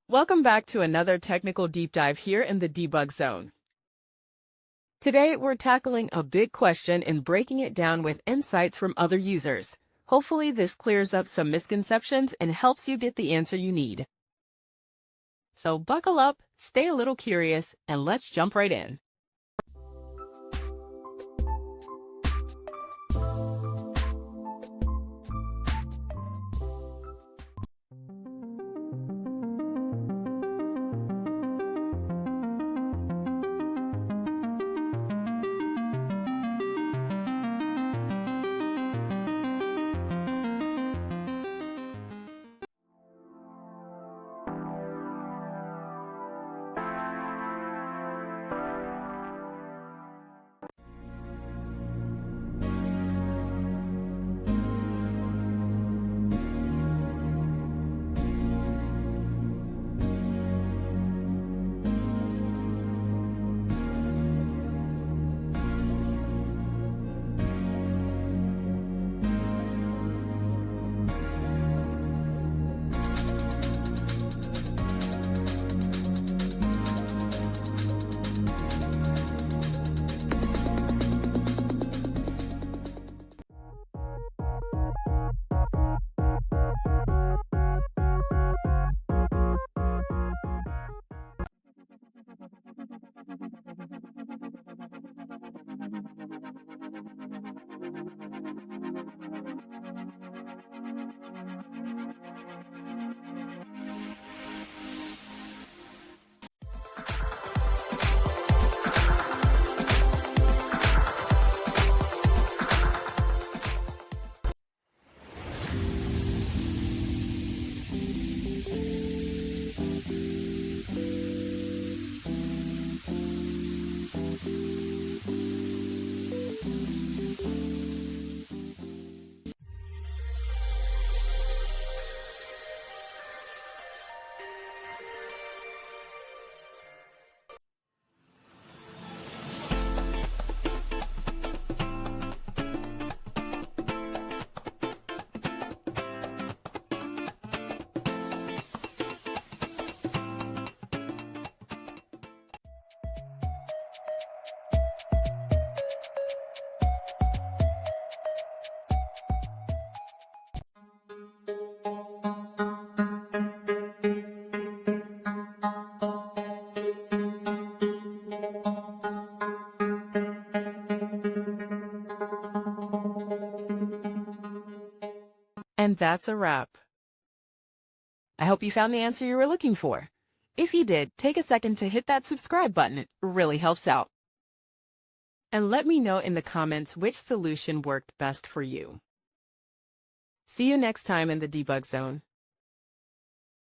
Welcome back to another technical deep dive here in the debug zone. Today, we're tackling a big question and breaking it down with insights from other users. Hopefully, this clears up some misconceptions and helps you get the answer you need. So buckle up, stay a little curious, and let's jump right in. And that's a wrap. I hope you found the answer you were looking for. If you did, take a second to hit that subscribe button. It really helps out. And let me know in the comments which solution worked best for you. See you next time in the debug zone.